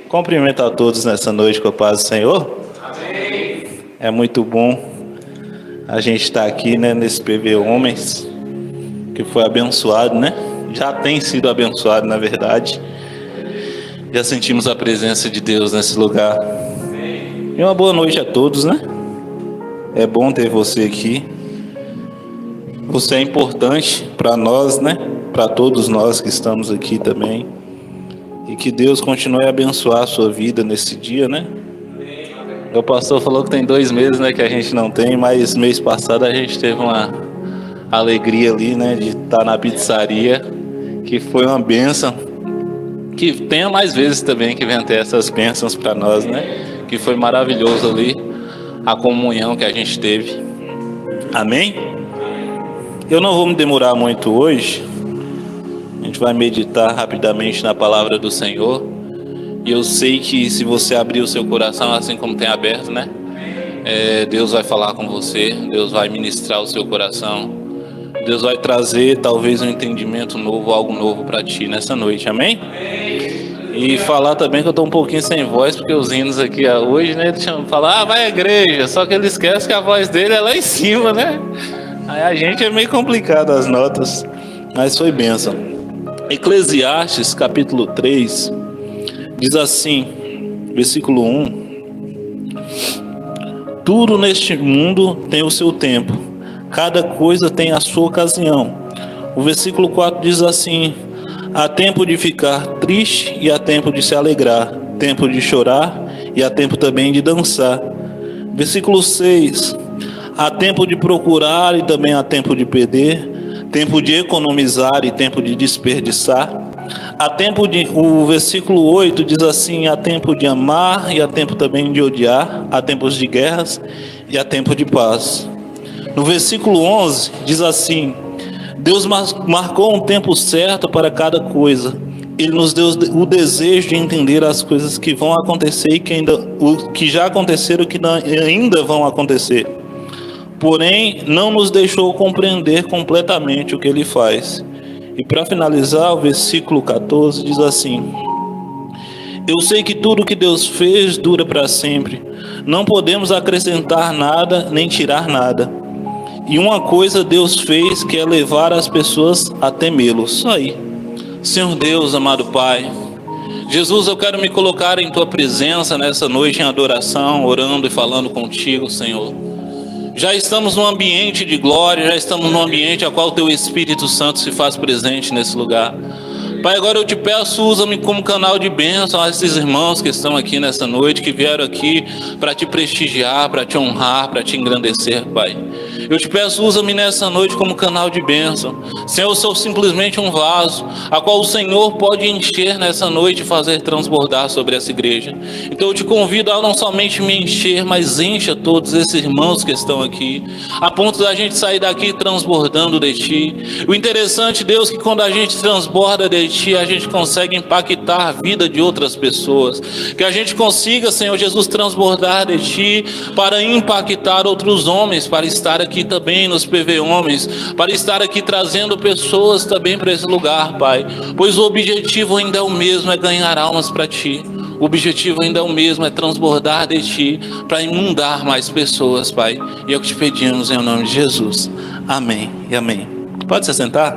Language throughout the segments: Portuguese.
Cumprimento a todos nessa noite com a paz do Senhor. Amém. É muito bom a gente estar aqui, né, nesse PV Homens, que foi abençoado, né? Já tem sido abençoado, na verdade. Já sentimos a presença de Deus nesse lugar. E uma boa noite a todos, né? É bom ter você aqui. Você é importante para nós, né? Para todos nós que estamos aqui também. E que Deus continue a abençoar a sua vida nesse dia, né? O pastor falou que tem 2 meses, né, que a gente não tem, mas mês passado a gente teve uma alegria ali, né, de estar na pizzaria, que foi uma bênção. Que tenha mais vezes também que venha ter essas bênçãos para nós, né? Que foi maravilhoso ali a comunhão que a gente teve. Amém? Eu não vou me demorar muito hoje. A gente vai meditar rapidamente na palavra do Senhor. E eu sei que se você abrir o seu coração, assim como tem aberto, né? Deus vai falar com você. Deus vai ministrar o seu coração. Deus vai trazer talvez um entendimento novo, algo novo para ti nessa noite. Amém? E falar também que eu estou um pouquinho sem voz, porque os hinos aqui hoje, né? Eles falam, vai à igreja. Só que ele esquece que a voz dele é lá em cima, né? Aí a gente é meio complicado as notas, mas foi bênção. Eclesiastes capítulo 3 diz assim, versículo 1: tudo neste mundo tem o seu tempo, cada coisa tem a sua ocasião. O versículo 4 diz assim: há tempo de ficar triste e há tempo de se alegrar, tempo de chorar e há tempo também de dançar. Versículo 6: há tempo de procurar e também há tempo de perder, tempo de economizar e tempo de desperdiçar. Há tempo de... O versículo 8 diz assim: há tempo de amar e há tempo também de odiar, há tempos de guerras e há tempo de paz. No versículo 11 diz assim: Deus marcou um tempo certo para cada coisa. Ele nos deu o desejo de entender as coisas que vão acontecer e que já aconteceram e que ainda vão acontecer. Porém, não nos deixou compreender completamente o que Ele faz. E para finalizar, o versículo 14 diz assim: eu sei que tudo que Deus fez dura para sempre. Não podemos acrescentar nada nem tirar nada. E uma coisa Deus fez, que é levar as pessoas a temê-lo. Só aí. Senhor Deus, amado Pai, Jesus, eu quero me colocar em Tua presença nessa noite em adoração, orando e falando contigo, Senhor. Já estamos num ambiente de glória, já estamos num ambiente a qual o Teu Espírito Santo se faz presente nesse lugar. Pai, agora eu te peço, usa-me como canal de bênção a esses irmãos que estão aqui nessa noite, que vieram aqui para te prestigiar, para te honrar, para te engrandecer, Pai. Eu te peço, usa-me nessa noite como canal de bênção. Senhor, eu sou simplesmente um vaso, a qual o Senhor pode encher nessa noite e fazer transbordar sobre essa igreja. Então eu te convido a não somente me encher, mas encha todos esses irmãos que estão aqui, a ponto da gente sair daqui transbordando de Ti. O interessante, Deus, que quando a gente transborda de Ti, a gente consegue impactar a vida de outras pessoas. Que a gente consiga, Senhor Jesus, transbordar de Ti para impactar outros homens, para estar aqui também nos PV Homens, para estar aqui trazendo pessoas também para esse lugar, Pai. Pois o objetivo ainda é o mesmo, é ganhar almas para Ti. O objetivo ainda é o mesmo, é transbordar de Ti para inundar mais pessoas, Pai. E é o que te pedimos em nome de Jesus. Amém e amém. Pode se sentar?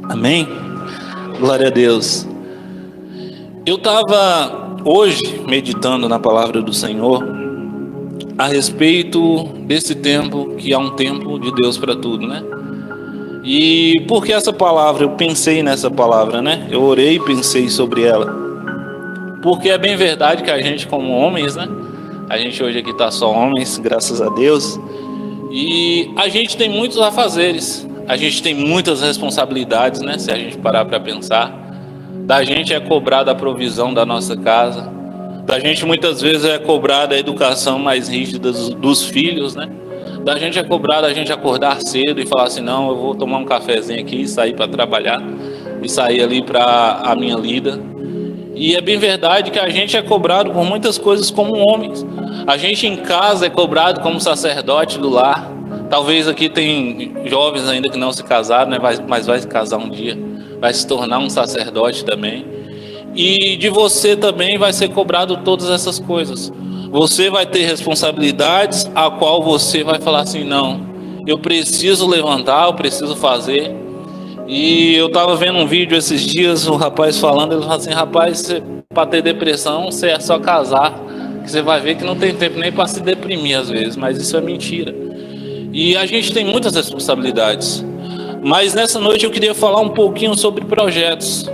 Amém? Glória a Deus. Eu estava hoje meditando na palavra do Senhor a respeito desse tempo, que é um tempo de Deus para tudo, né? E por que essa palavra? Eu pensei nessa palavra, né? Eu orei e pensei sobre ela. Porque é bem verdade que a gente, como homens, né? A gente hoje aqui está só homens, graças a Deus. E a gente tem muitos afazeres. A gente tem muitas responsabilidades, né? Se a gente parar para pensar. Da gente é cobrada a provisão da nossa casa. Da gente muitas vezes é cobrada a educação mais rígida dos filhos, né? Da gente é cobrada a gente acordar cedo e falar assim: não, eu vou tomar um cafezinho aqui e sair para trabalhar. E sair ali para a minha lida. E é bem verdade que a gente é cobrado por muitas coisas como homens. A gente em casa é cobrado como sacerdote do lar. Talvez aqui tem jovens ainda que não se casaram, né? Mas vai se casar um dia. Vai se tornar um sacerdote também. E de você também vai ser cobrado todas essas coisas. Você vai ter responsabilidades a qual você vai falar assim, não, eu preciso levantar, eu preciso fazer. E eu estava vendo um vídeo esses dias, o rapaz falando, ele falou assim, rapaz, para ter depressão, você é só casar, que você vai ver que não tem tempo nem para se deprimir às vezes, mas isso é mentira. E a gente tem muitas responsabilidades. Mas nessa noite eu queria falar um pouquinho sobre projetos.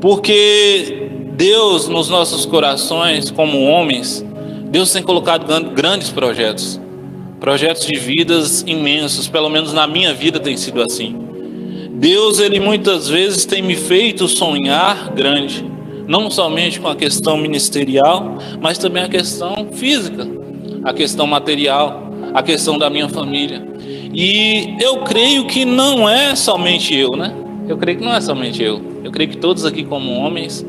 Porque Deus, nos nossos corações, como homens, Deus tem colocado grandes projetos. Projetos de vidas imensos, pelo menos na minha vida tem sido assim. Deus, Ele muitas vezes tem me feito sonhar grande. Não somente com a questão ministerial, mas também a questão física, a questão material, a questão da minha família. E eu creio que não é somente eu, né? Eu creio que não é somente eu. Eu creio que todos aqui como homens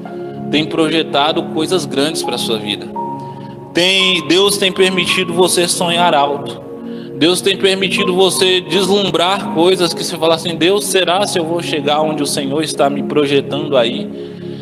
têm projetado coisas grandes para a sua vida. Deus tem permitido você sonhar alto. Deus tem permitido você deslumbrar coisas que você fala assim, Deus, será se eu vou chegar onde o Senhor está me projetando aí?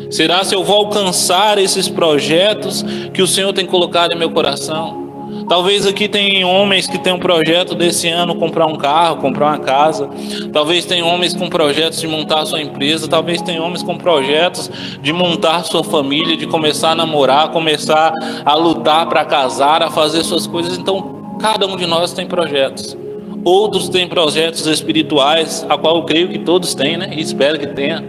Será se eu vou alcançar esses projetos que o Senhor tem colocado em meu coração? Talvez aqui tem homens que têm um projeto desse ano, comprar um carro, comprar uma casa. Talvez tem homens com projetos de montar sua empresa. Talvez tem homens com projetos de montar sua família, de começar a namorar, começar a lutar para casar, a fazer suas coisas. Então, cada um de nós tem projetos. Outros têm projetos espirituais, a qual eu creio que todos têm, né? E espero que tenha,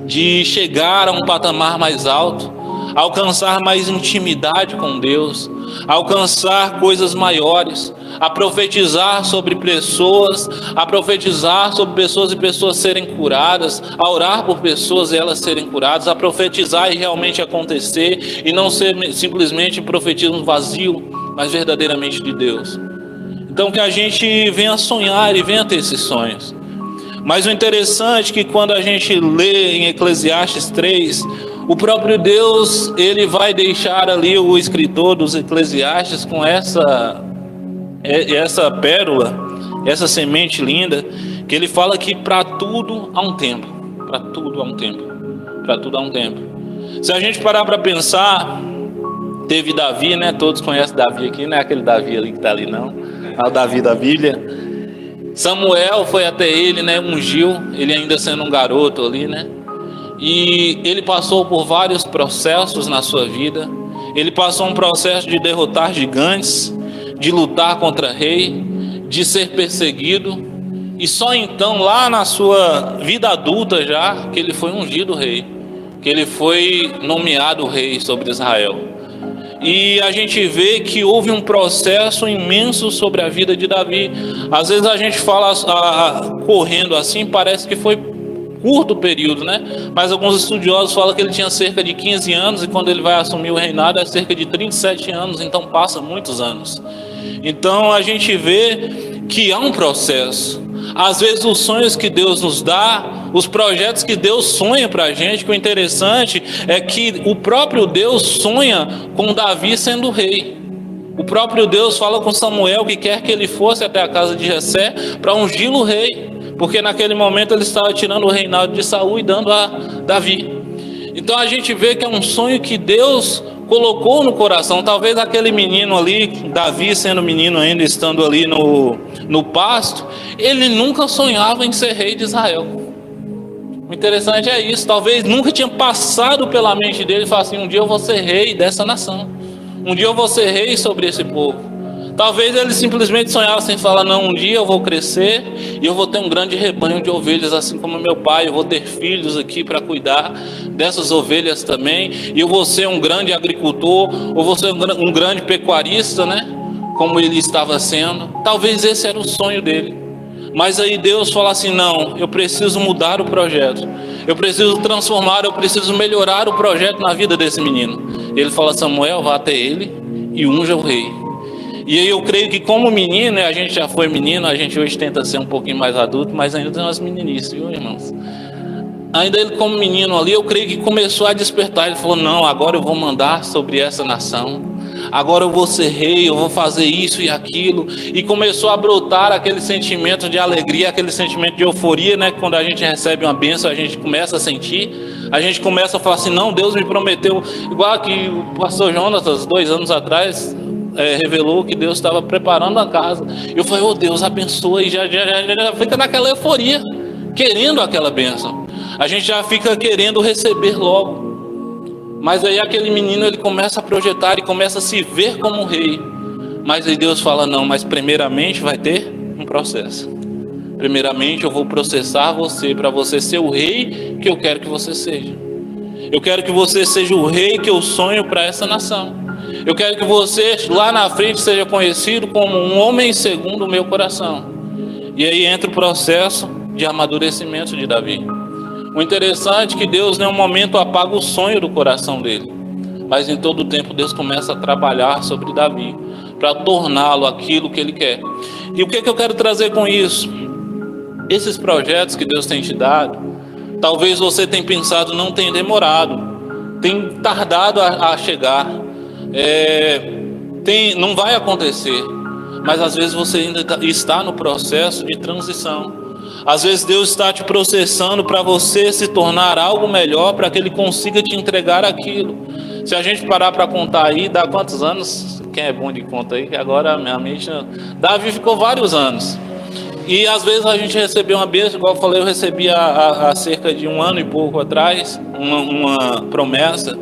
de chegar a um patamar mais alto, alcançar mais intimidade com Deus, alcançar coisas maiores, a profetizar sobre pessoas, e pessoas serem curadas, a orar por pessoas e elas serem curadas, a profetizar e realmente acontecer, e não ser simplesmente profetismo vazio, mas verdadeiramente de Deus. Então que a gente venha sonhar e venha ter esses sonhos. Mas o interessante é que quando a gente lê em Eclesiastes 3, o próprio Deus, ele vai deixar ali o escritor dos Eclesiastes com essa pérola, essa semente linda, que ele fala que para tudo há um tempo, para tudo há um tempo, para tudo há um tempo. Se a gente parar para pensar, teve Davi, né? Todos conhecem Davi aqui, não é aquele Davi ali que está ali não, é o Davi da Bíblia. Samuel foi até ele, né? Ungiu, ele ainda sendo um garoto ali, né? E ele passou por vários processos na sua vida. Ele passou um processo de derrotar gigantes, de lutar contra rei, de ser perseguido. E só então, lá na sua vida adulta já, que ele foi ungido rei, que ele foi nomeado rei sobre Israel. E a gente vê que houve um processo imenso sobre a vida de Davi. Às vezes a gente fala correndo assim, parece que foi curto período, né? Mas alguns estudiosos falam que ele tinha cerca de 15 anos e quando ele vai assumir o reinado é cerca de 37 anos, então passa muitos anos. Então a gente vê que há um processo. Às vezes os sonhos que Deus nos dá, os projetos que Deus sonha para a gente, que o interessante é que o próprio Deus sonha com Davi sendo rei. O próprio Deus fala com Samuel que quer que ele fosse até a casa de Jessé para ungí-lo rei, porque naquele momento ele estava tirando o reinado de Saul e dando a Davi. Então a gente vê que é um sonho que Deus colocou no coração. Talvez aquele menino ali, Davi sendo menino ainda, estando ali no pasto, ele nunca sonhava em ser rei de Israel. O interessante é isso, talvez nunca tinha passado pela mente dele, falar assim, um dia eu vou ser rei dessa nação, um dia eu vou ser rei sobre esse povo. Talvez ele simplesmente sonhava sem falar, não, um dia eu vou crescer e eu vou ter um grande rebanho de ovelhas, assim como meu pai, eu vou ter filhos aqui para cuidar dessas ovelhas também, e eu vou ser um grande agricultor, ou vou ser um grande pecuarista, né? Como ele estava sendo. Talvez esse era o sonho dele. Mas aí Deus fala assim, não, eu preciso mudar o projeto, eu preciso transformar, eu preciso melhorar o projeto na vida desse menino. Ele fala, Samuel, vá até ele e unja o rei. E aí eu creio que como menino, né, a gente já foi menino, a gente hoje tenta ser um pouquinho mais adulto, mas ainda tem umas meninices, viu, irmãos? Ainda ele como menino ali, eu creio que começou a despertar, ele falou, não, agora eu vou mandar sobre essa nação, agora eu vou ser rei, eu vou fazer isso e aquilo. E começou a brotar aquele sentimento de alegria, aquele sentimento de euforia, né? Quando a gente recebe uma bênção, a gente começa a sentir, a gente começa a falar assim, não, Deus me prometeu, igual que o pastor Jonas, 2 anos atrás, revelou que Deus estava preparando a casa. Eu falei, oh Deus, abençoa, e já fica naquela euforia, querendo aquela bênção. A gente já fica querendo receber logo. Mas aí aquele menino, ele começa a projetar e começa a se ver como um rei. Mas aí Deus fala, não, mas primeiramente vai ter um processo. Primeiramente eu vou processar você, para você ser o rei que eu quero que você seja. Eu quero que você seja o rei que eu sonho para essa nação. Eu quero que você lá na frente seja conhecido como um homem segundo o meu coração. E aí entra o processo de amadurecimento de Davi. O interessante é que Deus, em nenhum momento, apaga o sonho do coração dele. Mas em todo o tempo Deus começa a trabalhar sobre Davi, para torná-lo aquilo que ele quer. E o que eu quero trazer com isso? Esses projetos que Deus tem te dado, talvez você tenha pensado, não tenha demorado, tem tardado a chegar, não vai acontecer. Mas às vezes você ainda está no processo de transição. Às vezes Deus está te processando para você se tornar algo melhor, para que Ele consiga te entregar aquilo. Se a gente parar para contar aí, dá quantos anos? Quem é bom de conta aí? Que agora minha mente... Davi ficou vários anos. E às vezes a gente recebeu uma bênção, igual eu falei, eu recebi há cerca de 1 ano e pouco atrás, uma promessa.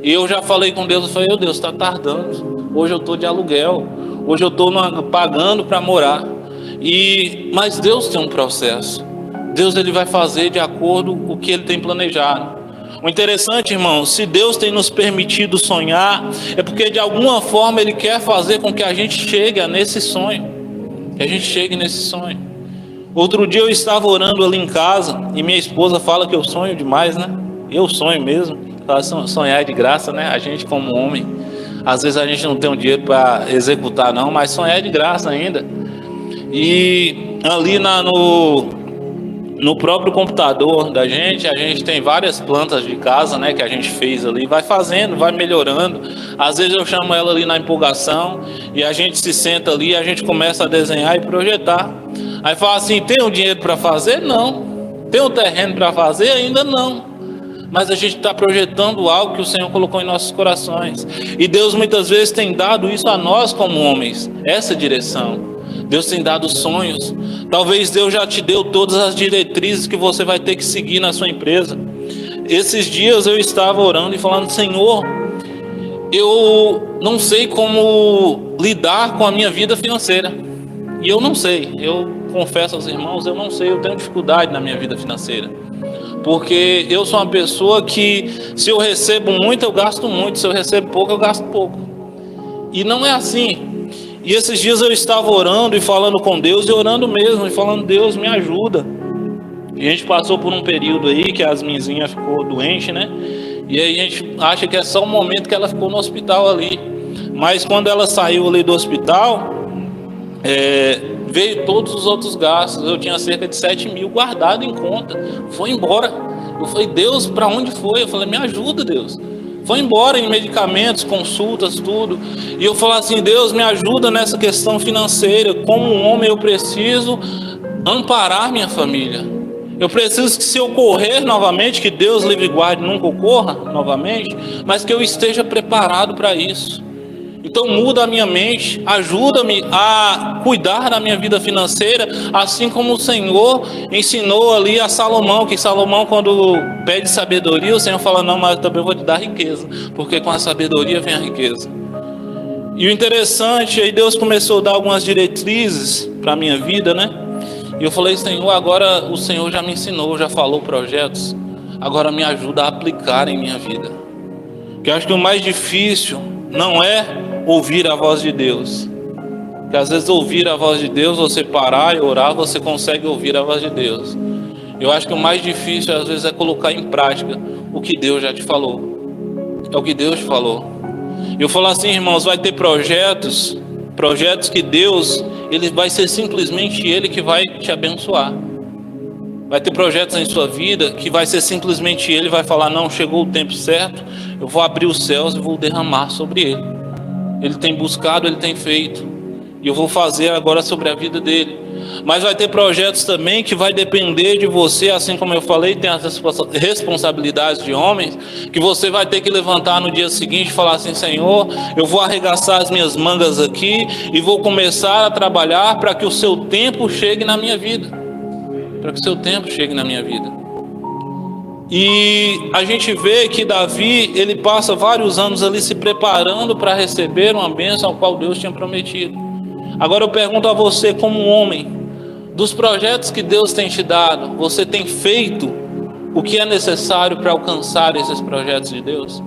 E eu já falei com Deus, eu falei, Deus, está tardando. Hoje eu estou de aluguel, hoje eu estou pagando para morar. Mas Deus tem um processo. Deus, ele vai fazer de acordo com o que Ele tem planejado. O interessante, irmão, se Deus tem nos permitido sonhar, é porque de alguma forma Ele quer fazer com que a gente chegue nesse sonho. Que a gente chegue nesse sonho. Outro dia eu estava orando ali em casa, e minha esposa fala que eu sonho demais, né? Eu sonho mesmo. Sonhar é de graça, né? A gente como homem, às vezes a gente não tem um dinheiro para executar não, mas sonhar é de graça ainda. E ali no próprio computador da gente, a gente tem várias plantas de casa, né, que a gente fez ali, vai fazendo, vai melhorando. Às vezes eu chamo ela ali na empolgação e a gente se senta ali, a gente começa a desenhar e projetar. Aí fala assim, tem o dinheiro para fazer? Não. Tem o terreno para fazer? Ainda não. Mas a gente está projetando algo que o Senhor colocou em nossos corações. E Deus muitas vezes tem dado isso a nós como homens, essa direção. Deus tem dado sonhos. Talvez Deus já te deu todas as diretrizes que você vai ter que seguir na sua empresa. Esses dias eu estava orando e falando, Senhor, eu não sei como lidar com a minha vida financeira. E eu não sei, eu confesso aos irmãos, eu não sei, eu tenho dificuldade na minha vida financeira. Porque eu sou uma pessoa que, se eu recebo muito, eu gasto muito. Se eu recebo pouco, eu gasto pouco. E não é assim. E esses dias eu estava orando e falando com Deus, e orando mesmo, e falando, Deus, me ajuda. E a gente passou por um período aí que a Asminzinha ficou doente, né? E aí a gente acha que é só um momento que ela ficou no hospital ali. Mas quando ela saiu ali do hospital, veio todos os outros gastos. Eu tinha cerca de 7 mil guardado em conta. Foi embora. Eu falei, Deus, para onde foi? Eu falei, me ajuda, Deus. Foi embora em medicamentos, consultas, tudo. E eu falei assim, Deus, me ajuda nessa questão financeira. Como um homem eu preciso amparar minha família. Eu preciso que, se ocorrer novamente, que Deus livre e guarde, nunca ocorra novamente, mas que eu esteja preparado para isso. Então muda a minha mente, ajuda-me a cuidar da minha vida financeira, assim como o Senhor ensinou ali a Salomão, que Salomão, quando pede sabedoria, o Senhor fala, não, mas eu também vou te dar riqueza, porque com a sabedoria vem a riqueza. E o interessante, aí Deus começou a dar algumas diretrizes para a minha vida, né? E eu falei, Senhor, agora o Senhor já me ensinou, já falou projetos, agora me ajuda a aplicar em minha vida. Porque eu acho que o mais difícil não é ouvir a voz de Deus. Porque às vezes ouvir a voz de Deus, você parar e orar, você consegue ouvir a voz de Deus. Eu acho que o mais difícil às vezes é colocar em prática o que Deus já te falou. É o que Deus te falou. Eu falo assim, irmãos, vai ter projetos que Deus, ele vai ser simplesmente Ele que vai te abençoar. Vai ter projetos em sua vida que vai ser simplesmente Ele vai falar, não, chegou o tempo certo, eu vou abrir os céus e vou derramar sobre ele. ele tem buscado, ele tem feito. E eu vou fazer agora sobre a vida dele. Mas vai ter projetos também que vai depender de você, assim como eu falei, tem as responsabilidades de homens, que você vai ter que levantar no dia seguinte e falar assim: Senhor, eu vou arregaçar as minhas mangas aqui e vou começar a trabalhar para que o seu tempo chegue na minha vida. Para que o seu tempo chegue na minha vida. E a gente vê que Davi, ele passa vários anos ali se preparando para receber uma bênção ao qual Deus tinha prometido. Agora eu pergunto a você, como um homem, dos projetos que Deus tem te dado, você tem feito o que é necessário para alcançar esses projetos de Deus?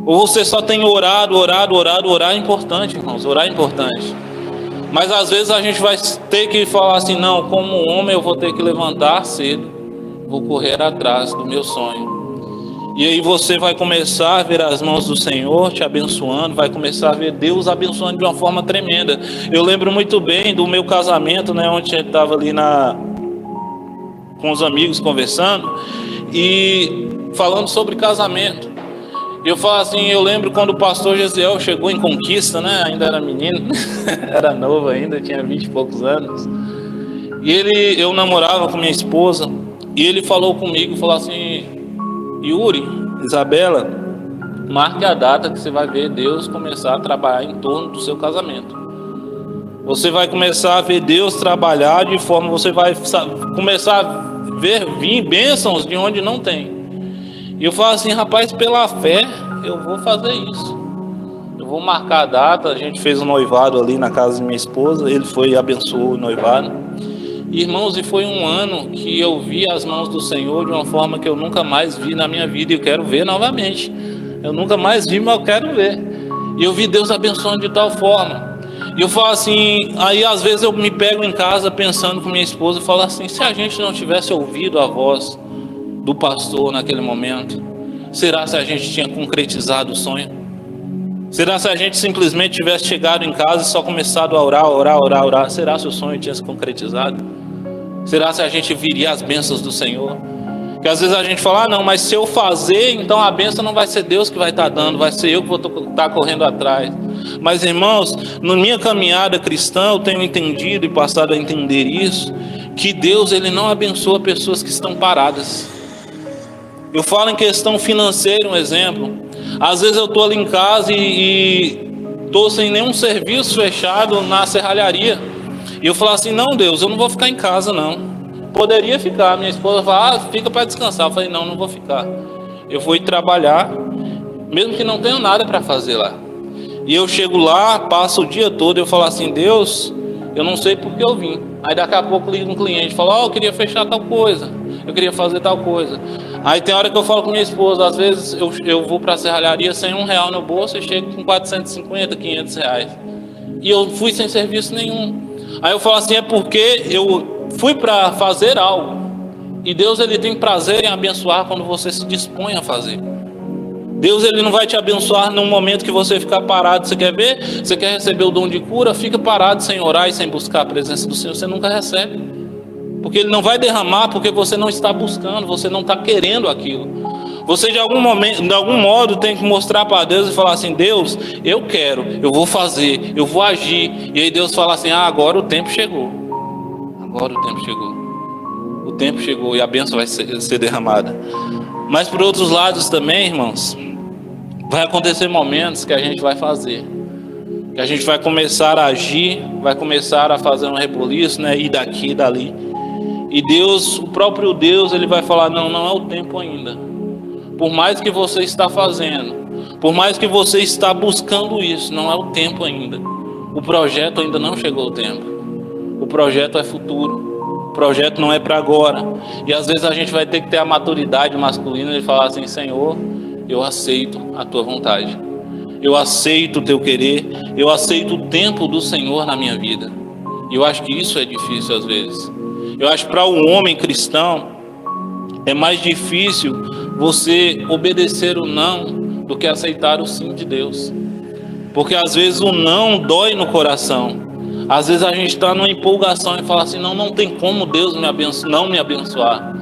Ou você só tem orado? Orar é importante, irmãos, orar é importante. Mas às vezes a gente vai ter que falar assim: não, como homem eu vou ter que levantar cedo, vou correr atrás do meu sonho. E aí você vai começar a ver as mãos do Senhor te abençoando, vai começar a ver Deus abençoando de uma forma tremenda. Eu lembro muito bem do meu casamento, né, onde a gente estava ali com os amigos conversando e falando sobre casamento. Eu falo assim, eu lembro quando o pastor Gesiel chegou em Conquista, né, ainda era menino, era novo ainda, tinha 20 e poucos anos. E eu namorava com minha esposa, e ele falou comigo, falou assim: Yuri, Isabela, marque a data que você vai ver Deus começar a trabalhar em torno do seu casamento. Você vai começar a ver Deus trabalhar de forma, você vai começar a vir bênçãos de onde não tem. E eu falo assim: rapaz, pela fé eu vou fazer isso. Eu vou marcar a data. A gente fez um noivado ali na casa de minha esposa, ele foi e abençoou o noivado. Irmãos, e foi um ano que eu vi as mãos do Senhor de uma forma que eu nunca mais vi na minha vida, e eu quero ver novamente. Eu nunca mais vi, mas eu quero ver. E eu vi Deus abençoando de tal forma. E eu falo assim, aí às vezes eu me pego em casa pensando com minha esposa e falo assim: se a gente não tivesse ouvido a voz do pastor naquele momento, será se a gente tinha concretizado o sonho? Será se a gente simplesmente tivesse chegado em casa e só começado a orar? Será se o sonho tinha se concretizado? Será se a gente viria as bênçãos do Senhor? Que às vezes a gente fala: ah, não, mas se eu fazer, então a bênção não vai ser Deus que vai estar dando, vai ser eu que vou estar correndo atrás. Mas irmãos, na minha caminhada cristã, eu tenho entendido e passado a entender isso, que Deus, ele não abençoa pessoas que estão paradas. Eu falo em questão financeira, um exemplo. Às vezes eu estou ali em casa e estou sem nenhum serviço fechado na serralharia. E eu falo assim: não, Deus, eu não vou ficar em casa não. Poderia ficar. Minha esposa fala: ah, fica para descansar. Eu falei: não, não vou ficar. Eu vou ir trabalhar, mesmo que não tenha nada para fazer lá. E eu chego lá, passo o dia todo, eu falo assim: Deus, eu não sei por que eu vim. Aí daqui a pouco liga um cliente e fala: eu queria fechar tal coisa, eu queria fazer tal coisa. Aí tem hora que eu falo com minha esposa, às vezes eu vou para a serralharia sem R$1 no bolso e chego com 450, R$500. E eu fui sem serviço nenhum. Aí eu falo assim: é porque eu fui para fazer algo. E Deus, ele tem prazer em abençoar quando você se dispõe a fazer. Deus, ele não vai te abençoar num momento que você ficar parado. Você quer ver? Você quer receber o dom de cura? Fica parado sem orar e sem buscar a presença do Senhor. Você nunca recebe. Porque ele não vai derramar, porque você não está buscando, você não está querendo aquilo. Você de algum momento, de algum modo, tem que mostrar para Deus e falar assim: Deus, eu quero, eu vou fazer, eu vou agir. E aí Deus fala assim: ah, agora o tempo chegou. Agora o tempo chegou. O tempo chegou e a bênção vai ser derramada. Mas por outros lados também, irmãos, vai acontecer momentos que a gente vai fazer, que a gente vai começar a agir, vai começar a fazer um reboliço, né? Ir daqui e dali. E Deus, o próprio Deus, ele vai falar: não, não é o tempo ainda. Por mais que você está fazendo, por mais que você está buscando isso, não é o tempo ainda. O projeto ainda não chegou o tempo. O projeto é futuro. O projeto não é para agora. E às vezes a gente vai ter que ter a maturidade masculina de falar assim: Senhor, eu aceito a tua vontade. Eu aceito o teu querer. Eu aceito o tempo do Senhor na minha vida. E eu acho que isso é difícil às vezes. Eu acho que para um homem cristão é mais difícil você obedecer o não do que aceitar o sim de Deus. Porque às vezes o não dói no coração. Às vezes a gente está numa empolgação e fala assim: não tem como Deus não me abençoar.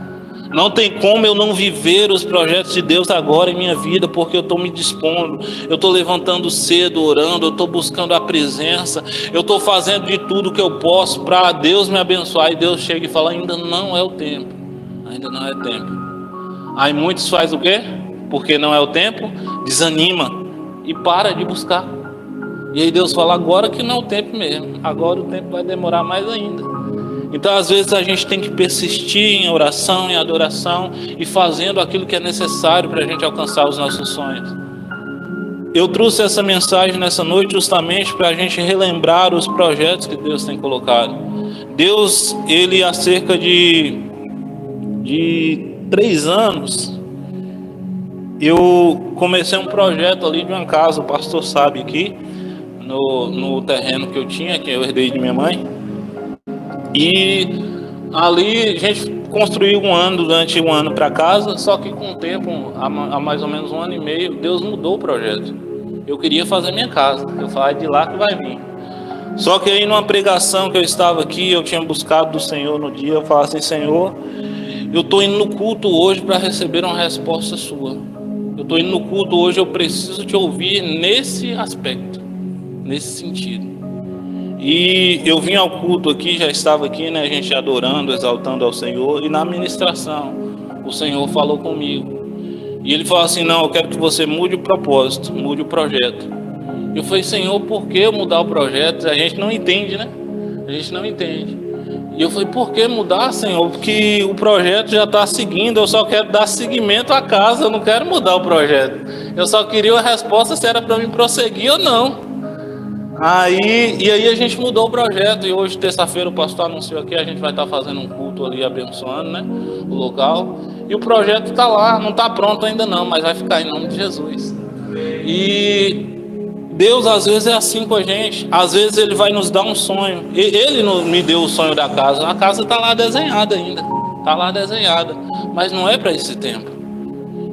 Não tem como eu não viver os projetos de Deus agora em minha vida, porque eu estou me dispondo, eu estou levantando cedo, orando, eu estou buscando a presença, eu estou fazendo de tudo que eu posso para Deus me abençoar. E Deus chega e fala: ainda não é o tempo, ainda não é tempo. Aí muitos fazem o quê? Porque não é o tempo, desanima e para de buscar. E aí Deus fala: agora que não é o tempo mesmo, agora o tempo vai demorar mais ainda. Então às vezes a gente tem que persistir em oração, em adoração e fazendo aquilo que é necessário para a gente alcançar os nossos sonhos. Eu trouxe essa mensagem nessa noite justamente para a gente relembrar os projetos que Deus tem colocado. Deus, ele há cerca de 3 anos, eu comecei um projeto ali de uma casa, o pastor sabe aqui, no terreno que eu tinha, que eu herdei de minha mãe. E ali a gente construiu durante um ano para casa, só que com o tempo, há mais ou menos 1 ano e meio, Deus mudou o projeto. Eu queria fazer minha casa, eu falei: de lá que vai vir. Só que aí numa pregação que eu estava aqui, eu tinha buscado do Senhor no dia, eu falei assim: Senhor, eu estou indo no culto hoje para receber uma resposta sua. Eu estou indo no culto hoje, eu preciso te ouvir nesse aspecto, nesse sentido. E eu vim ao culto aqui, já estava aqui, né, a gente adorando, exaltando ao Senhor. E na ministração, o Senhor falou comigo. E Ele falou assim: não, eu quero que você mude o propósito, mude o projeto. Eu falei: Senhor, por que mudar o projeto? A gente não entende, né? A gente não entende. E eu falei: por que mudar, Senhor? Porque o projeto já está seguindo, eu só quero dar seguimento à casa, eu não quero mudar o projeto. Eu só queria a resposta se era para mim prosseguir ou não. E aí a gente mudou o projeto, e hoje, terça-feira, o pastor anunciou aqui, a gente vai estar fazendo um culto ali, abençoando, né, o local. E o projeto está lá, não está pronto ainda não, mas vai ficar em nome de Jesus. E Deus às vezes é assim com a gente. Às vezes Ele vai nos dar um sonho. Ele me deu o sonho da casa. A casa está lá desenhada ainda, está lá desenhada, mas não é para esse tempo.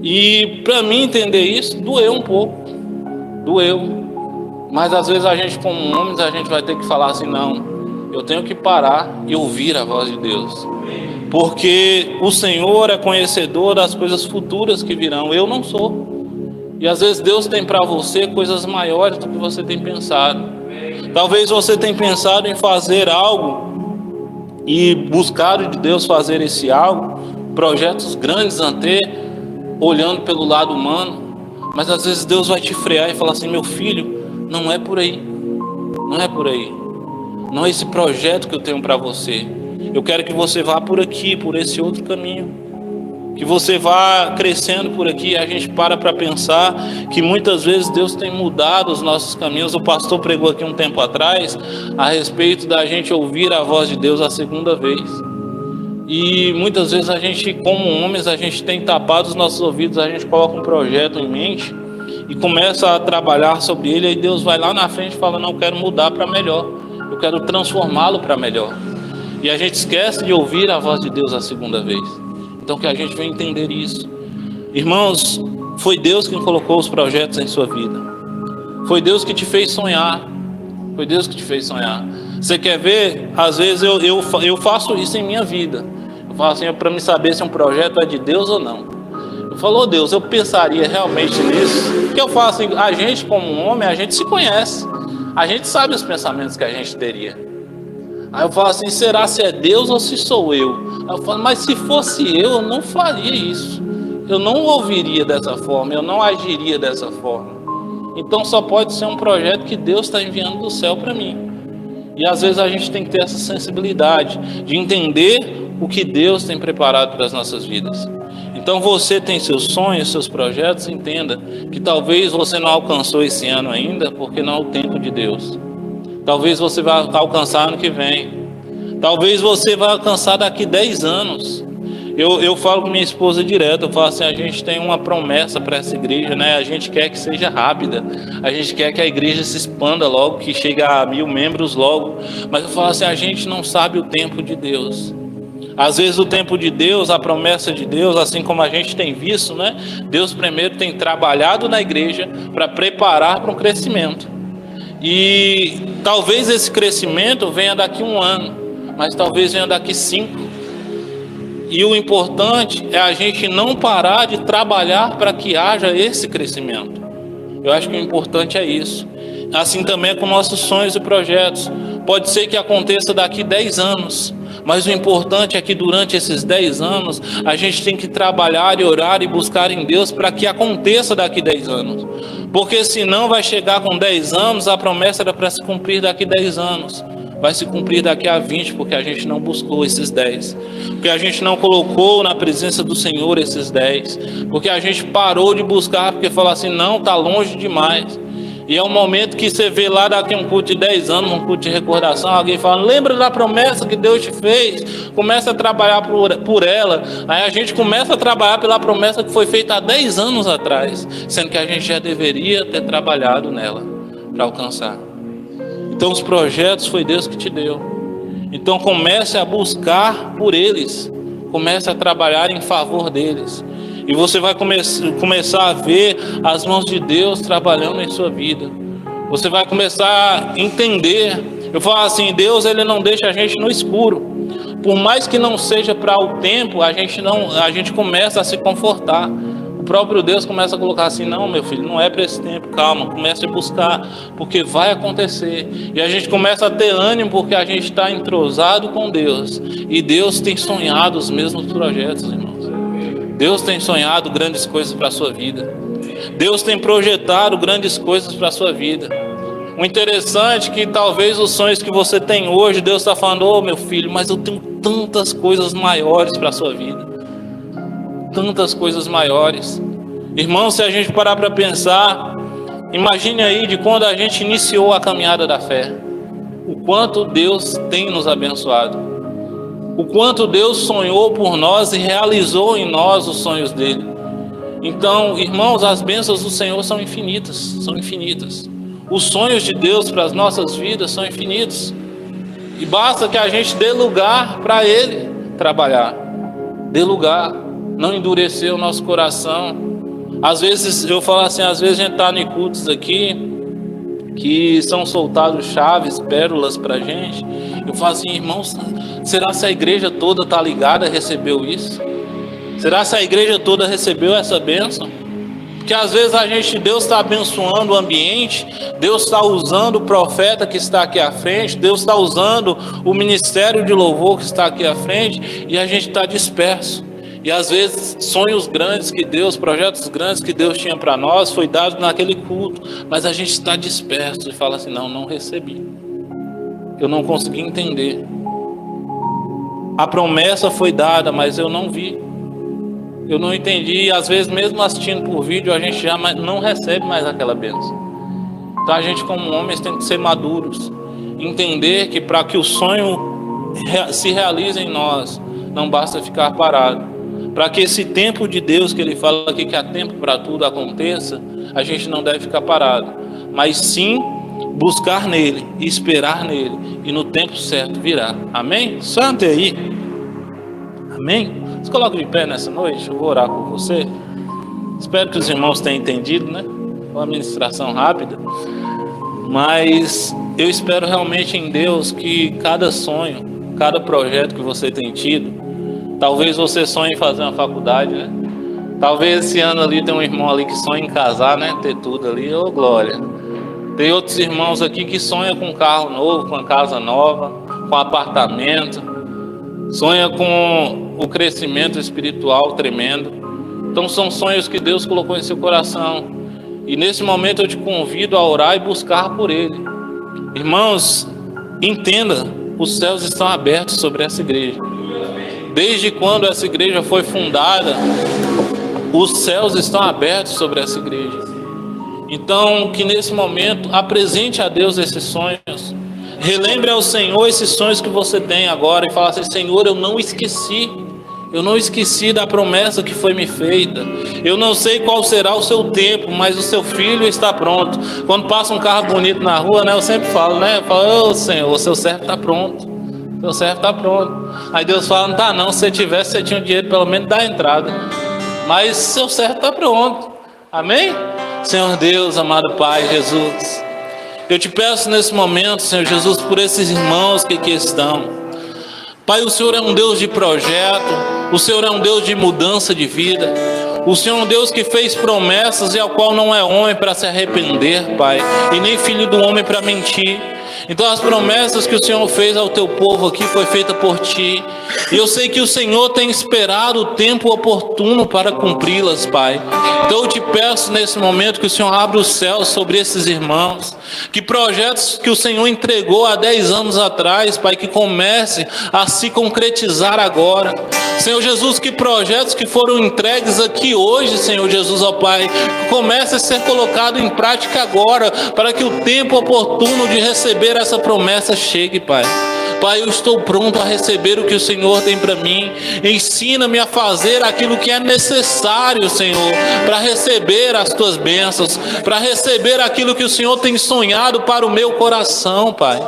E para mim entender isso, doeu um pouco, doeu. Mas às vezes a gente, como homens, a gente vai ter que falar assim: não, eu tenho que parar e ouvir a voz de Deus, porque o Senhor é conhecedor das coisas futuras que virão, eu não sou. E às vezes Deus tem para você coisas maiores do que você tem pensado. Talvez você tenha pensado em fazer algo e buscado de Deus fazer esse algo, projetos grandes até, olhando pelo lado humano. Mas às vezes Deus vai te frear e falar assim: meu filho, não é por aí, não é por aí, não é esse projeto que eu tenho para você. Eu quero que você vá por aqui, por esse outro caminho, que você vá crescendo por aqui. A gente para pensar que muitas vezes Deus tem mudado os nossos caminhos. O pastor pregou aqui um tempo atrás a respeito da gente ouvir a voz de Deus a segunda vez. E muitas vezes a gente, como homens, a gente tem tapado os nossos ouvidos, a gente coloca um projeto em mente e começa a trabalhar sobre ele, aí Deus vai lá na frente e fala: não, eu quero mudar para melhor, eu quero transformá-lo para melhor. E a gente esquece de ouvir a voz de Deus a segunda vez. Então que a gente venha entender isso. Irmãos, foi Deus quem colocou os projetos em sua vida. Foi Deus que te fez sonhar. Foi Deus que te fez sonhar. Você quer ver? Às vezes eu faço isso em minha vida. Eu falo assim, para me saber se um projeto é de Deus ou não. Eu falo: oh, Deus, eu pensaria realmente nisso. Porque eu falo assim, a gente como homem, a gente se conhece. A gente sabe os pensamentos que a gente teria. Aí eu falo assim: será se é Deus ou se sou eu? Aí eu falo: mas se fosse eu não faria isso. Eu não ouviria dessa forma, eu não agiria dessa forma. Então só pode ser um projeto que Deus está enviando do céu para mim. E às vezes a gente tem que ter essa sensibilidade de entender o que Deus tem preparado para as nossas vidas. Então você tem seus sonhos, seus projetos, entenda que talvez você não alcançou esse ano ainda, porque não é o tempo de Deus. Talvez você vá alcançar ano que vem. Talvez você vá alcançar daqui 10 anos. Eu falo com minha esposa direto, eu falo assim: a gente tem uma promessa para essa igreja, né? A gente quer que seja rápida, a gente quer que a igreja se expanda logo, que chegue a 1000 membros logo. Mas eu falo assim: a gente não sabe o tempo de Deus. Às vezes o tempo de Deus, a promessa de Deus, assim como a gente tem visto, né? Deus primeiro tem trabalhado na igreja para preparar para um crescimento. E talvez esse crescimento venha daqui 1 ano, mas talvez venha daqui 5. E o importante é a gente não parar de trabalhar para que haja esse crescimento. Eu acho que o importante é isso. Assim também é com nossos sonhos e projetos. Pode ser que aconteça daqui 10 anos, mas o importante é que durante esses 10 anos a gente tem que trabalhar e orar e buscar em Deus para que aconteça daqui 10 anos. Porque senão vai chegar com 10 anos, a promessa era para se cumprir daqui 10 anos. Vai se cumprir daqui a 20, porque a gente não buscou esses 10. Porque a gente não colocou na presença do Senhor esses 10. Porque a gente parou de buscar, porque falou assim, não, está longe demais. E é um momento que você vê lá daqui um culto de 10 anos, um culto de recordação, alguém falando, lembra da promessa que Deus te fez? Começa a trabalhar por ela. Aí a gente começa a trabalhar pela promessa que foi feita há 10 anos atrás, sendo que a gente já deveria ter trabalhado nela para alcançar. Então os projetos foi Deus que te deu. Então comece a buscar por eles. Comece a trabalhar em favor deles. E você vai começar a ver as mãos de Deus trabalhando em sua vida. Você vai começar a entender. Eu falo assim, Deus ele não deixa a gente no escuro. Por mais que não seja para o tempo, a gente começa a se confortar. O próprio Deus começa a colocar assim, não, meu filho, não é para esse tempo, calma, comece a buscar, porque vai acontecer. E a gente começa a ter ânimo, porque a gente está entrosado com Deus. E Deus tem sonhado os mesmos projetos, irmãos. Deus tem sonhado grandes coisas para a sua vida. Deus tem projetado grandes coisas para a sua vida. O interessante é que talvez os sonhos que você tem hoje, Deus está falando, ô meu filho, mas eu tenho tantas coisas maiores para a sua vida. Tantas coisas maiores. Irmão, se a gente parar para pensar, imagine aí de quando a gente iniciou a caminhada da fé, o quanto Deus tem nos abençoado, o quanto Deus sonhou por nós e realizou em nós os sonhos dele. Então, irmãos, as bênçãos do Senhor são infinitas, são infinitas. Os sonhos de Deus para as nossas vidas são infinitos. E basta que a gente dê lugar para ele trabalhar, dê lugar. Não endurecer o nosso coração. Às vezes, eu falo assim, às vezes a gente está em cultos aqui, que são soltados chaves, pérolas para a gente. Eu falo assim, irmãos, será que a igreja toda está ligada, recebeu isso? Será que a igreja toda recebeu essa bênção? Porque às vezes Deus está abençoando o ambiente, Deus está usando o profeta que está aqui à frente, Deus está usando o ministério de louvor que está aqui à frente, e a gente está disperso. E às vezes sonhos grandes que Deus, projetos grandes que Deus tinha para nós, foi dado naquele culto, mas a gente está disperso e fala assim, não recebi. Eu não consegui entender. A promessa foi dada, mas eu não vi. Eu não entendi, e às vezes mesmo assistindo por vídeo, a gente já não recebe mais aquela bênção. Então a gente como homens tem que ser maduros, entender que para que o sonho se realize em nós, não basta ficar parado. Para que esse tempo de Deus, que ele fala aqui que há tempo para tudo aconteça, a gente não deve ficar parado, mas sim buscar nele, esperar nele, e no tempo certo virá. Amém? Santo aí. Amém? Se coloca de pé nessa noite, eu vou orar por você. Espero que os irmãos tenham entendido, né? Uma ministração rápida, mas eu espero realmente em Deus que cada sonho, cada projeto que você tem tido, talvez você sonhe em fazer uma faculdade, né? Talvez esse ano ali tem um irmão ali que sonha em casar, né? Ter tudo ali, ô glória. Tem outros irmãos aqui que sonham com um carro novo, com uma casa nova, com um apartamento. Sonha com o crescimento espiritual tremendo. Então são sonhos que Deus colocou em seu coração. E nesse momento eu te convido a orar e buscar por ele. Irmãos, entenda, os céus estão abertos sobre essa igreja. Desde quando essa igreja foi fundada, os céus estão abertos sobre essa igreja. Então, que nesse momento apresente a Deus esses sonhos. Relembre ao Senhor esses sonhos que você tem agora e fala assim, Senhor, eu não esqueci. Eu não esqueci da promessa que foi me feita. Eu não sei qual será o seu tempo, mas o seu filho está pronto. Quando passa um carro bonito na rua, né, eu sempre falo, né? Eu falo, ô Senhor, o seu servo está pronto. Seu servo está pronto. Aí Deus fala, não está não, se você tivesse, você tinha o dinheiro pelo menos da entrada. Mas seu servo está pronto. Amém? Senhor Deus, amado Pai, Jesus, eu te peço nesse momento, Senhor Jesus, por esses irmãos que aqui estão. Pai, o Senhor é um Deus de projeto. O Senhor é um Deus de mudança de vida. O Senhor é um Deus que fez promessas e ao qual não é homem para se arrepender, Pai, e nem filho do homem para mentir. Então as promessas que o Senhor fez ao teu povo aqui foi feita por ti. E eu sei que o Senhor tem esperado o tempo oportuno para cumpri-las, Pai. Então eu te peço nesse momento que o Senhor abra os céus sobre esses irmãos. Que projetos que o Senhor entregou há 10 anos atrás, Pai, que comece a se concretizar agora. Senhor Jesus, que projetos que foram entregues aqui hoje, Senhor Jesus, ó Pai, que comece a ser colocado em prática agora, para que o tempo oportuno de receber essa promessa chegue, Pai. Pai, eu estou pronto a receber o que o Senhor tem para mim. Ensina-me a fazer aquilo que é necessário, Senhor, para receber as tuas bênçãos, para receber aquilo que o Senhor tem sonhado para o meu coração, Pai.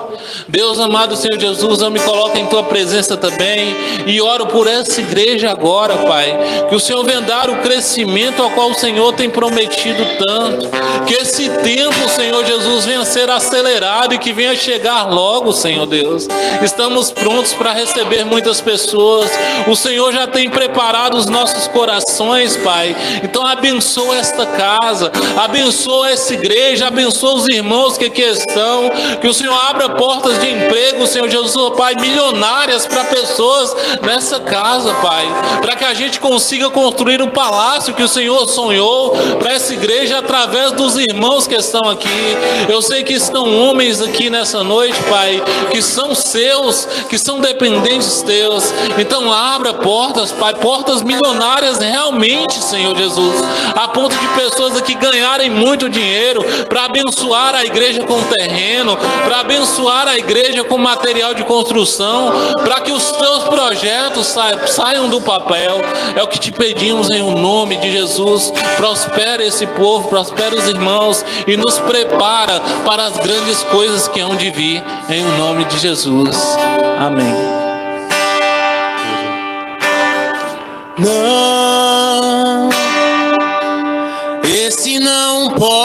Deus amado, Senhor Jesus, eu me coloco em tua presença também e oro por essa igreja agora, Pai. Que o Senhor venha dar o crescimento ao qual o Senhor tem prometido tanto. Que esse tempo, Senhor Jesus, venha ser acelerado e que venha chegar logo, Senhor Deus. Estamos prontos para receber muitas pessoas. O Senhor já tem preparado os nossos corações, Pai. Então abençoa esta casa, abençoa essa igreja, abençoa os irmãos que aqui estão. Que o Senhor abra portas de emprego, Senhor Jesus, Pai, milionárias para pessoas nessa casa, Pai. Para que a gente consiga construir um palácio que o Senhor sonhou para essa igreja através dos irmãos que estão aqui. Eu sei que estão homens aqui nessa noite, Pai, que são seus, que são dependentes teus. Então abra portas, Pai, portas milionárias realmente, Senhor Jesus, a ponto de pessoas aqui ganharem muito dinheiro para abençoar a igreja com terreno, para abençoar a igreja com material de construção, para que os teus projetos saiam do papel. É o que te pedimos em nome de Jesus. Prospera esse povo, prospera os irmãos e nos prepara para as grandes coisas que hão de vir, em nome de Jesus. Amém. Não, esse não pode.